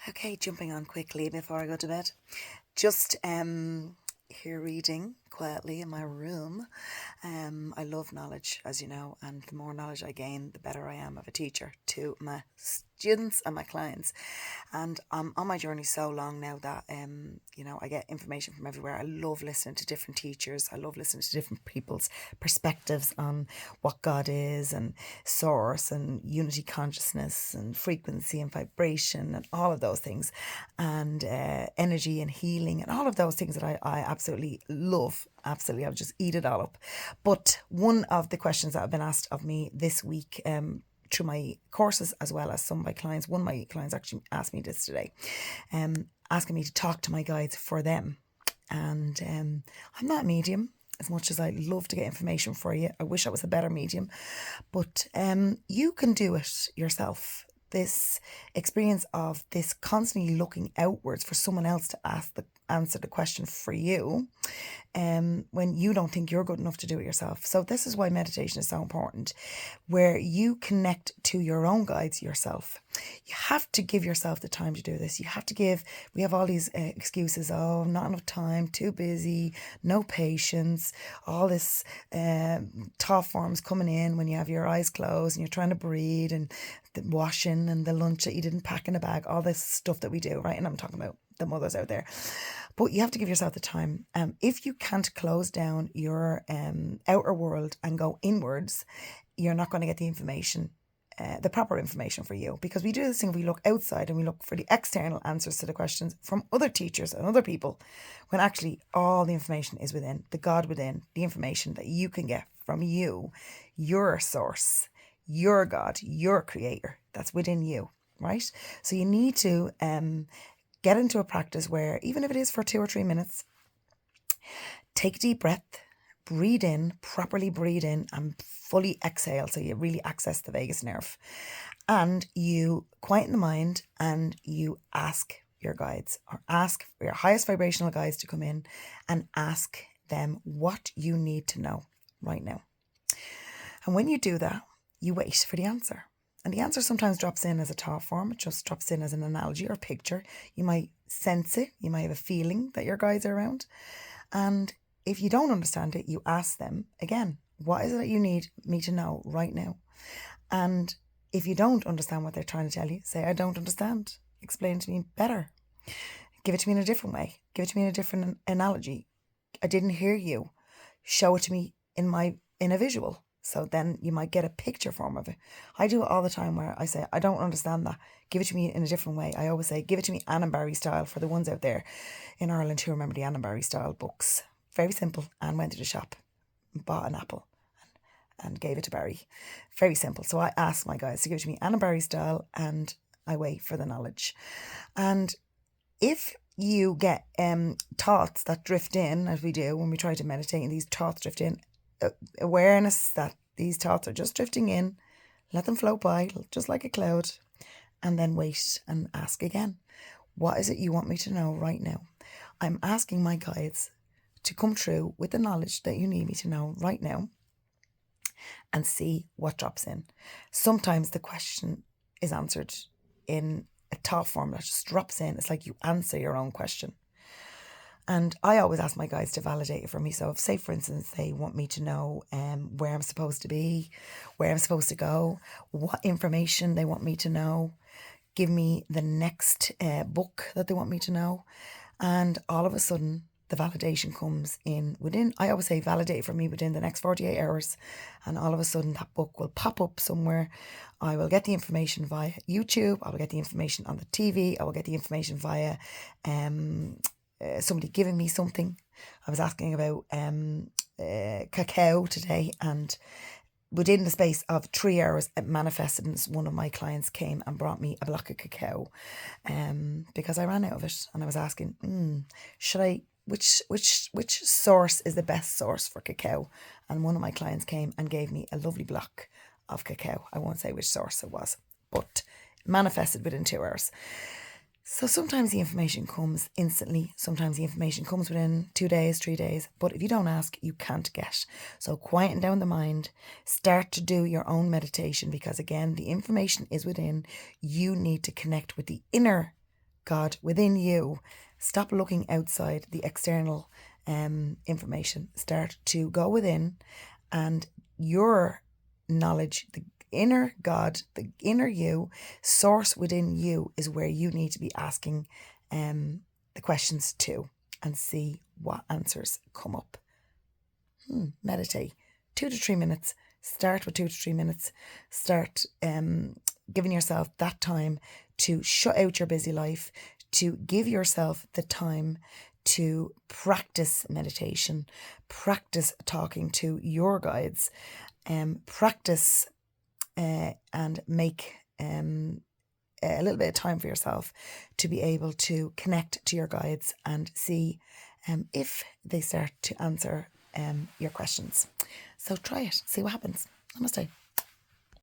Okay, jumping on quickly before I go to bed. Just here reading quietly in my room. I love knowledge, as you know, and the more knowledge I gain, the better I am of a teacher to my students and my clients. And I'm on my journey so long now that I get information from everywhere. I love listening to different teachers. I love listening to different people's perspectives on what God is and source and unity consciousness and frequency and vibration and all of those things, and energy and healing and all of those things that I absolutely love. Absolutely, I'll just eat it all up. But one of the questions that have been asked of me this week, through my courses as well as some of my clients, one of my clients actually asked me this today, asking me to talk to my guides for them. And I'm not a medium, as much as I love to get information for you. I wish I was a better medium, but you can do it yourself. This experience of this constantly looking outwards for someone else to answer the question for you, when you don't think you're good enough to do it yourself. So this is why meditation is so important, where you connect to your own guides yourself. You have to give yourself the time to do this. We have all these excuses. Oh, not enough time, too busy, no patience, all this thought forms coming in when you have your eyes closed and you're trying to breathe, and the washing and the lunch that you didn't pack in a bag, all this stuff that we do, right? And I'm talking about the mothers out there. But you have to give yourself the time. If you can't close down your outer world and go inwards, you're not going to get the information, the proper information for you. Because we do this thing, we look outside and we look for the external answers to the questions from other teachers and other people, when actually all the information is within, the God within, the information that you can get from you, your source, your God, your creator, that's within you, right? So you need to get into a practice where, even if it is for 2 or 3 minutes, take a deep breath, breathe in, properly breathe in, and fully exhale, so you really access the vagus nerve. And you quieten the mind and you ask your guides, or ask your highest vibrational guides to come in and ask them what you need to know right now. And when you do that, you wait for the answer. And the answer sometimes drops in as a thought form. It just drops in as an analogy or picture. You might sense it. You might have a feeling that your guides are around. And if you don't understand it, you ask them again, what is it that you need me to know right now? And if you don't understand what they're trying to tell you, say, I don't understand. Explain it to me better. Give it to me in a different way. Give it to me in a different analogy. I didn't hear you. Show it to me in a visual. So then you might get a picture form of it. I do it all the time, where I say, I don't understand that. Give it to me in a different way. I always say, give it to me Anne and Barry style, for the ones out there in Ireland who remember the Anne and Barry style books. Very simple. Anne went to the shop, bought an apple and gave it to Barry. Very simple. So I ask my guys to give it to me Anne and Barry style, and I wait for the knowledge. And if you get thoughts that drift in, as we do when we try to meditate, and these thoughts drift in, awareness that these thoughts are just drifting in, let them float by just like a cloud, and then wait and ask again, what is it you want me to know right now? I'm asking my guides to come through with the knowledge that you need me to know right now, and see what drops in. Sometimes the question is answered in a thought form that just drops in. It's like you answer your own question. And I always ask my guides to validate it for me. So if, say, for instance, they want me to know where I'm supposed to be, where I'm supposed to go, what information they want me to know, give me the next book that they want me to know. And all of a sudden, the validation comes in within, I always say, validate for me within the next 48 hours. And all of a sudden, that book will pop up somewhere. I will get the information via YouTube. I will get the information on the TV. I will get the information via somebody giving me something. I was asking about cacao today, and within the space of 3 hours, it manifested, and one of my clients came and brought me a block of cacao, because I ran out of it, and I was asking, which source is the best source for cacao? And one of my clients came and gave me a lovely block of cacao. I won't say which source it was, but manifested within 2 hours. So sometimes the information comes instantly. Sometimes the information comes within 2 days, 3 days. But if you don't ask, you can't get. So quieten down the mind. Start to do your own meditation, because again, the information is within. You need to connect with the inner God within you. Stop looking outside the external information. Start to go within, and your knowledge, the inner God, the inner you, source within you is where you need to be asking the questions to, and see what answers come up. Meditate 2 to 3 minutes. Start with 2 to 3 minutes. Start giving yourself that time to shut out your busy life, to give yourself the time to practice meditation, practice talking to your guides, practice and make a little bit of time for yourself to be able to connect to your guides and see if they start to answer your questions. So try it, see what happens. Namaste.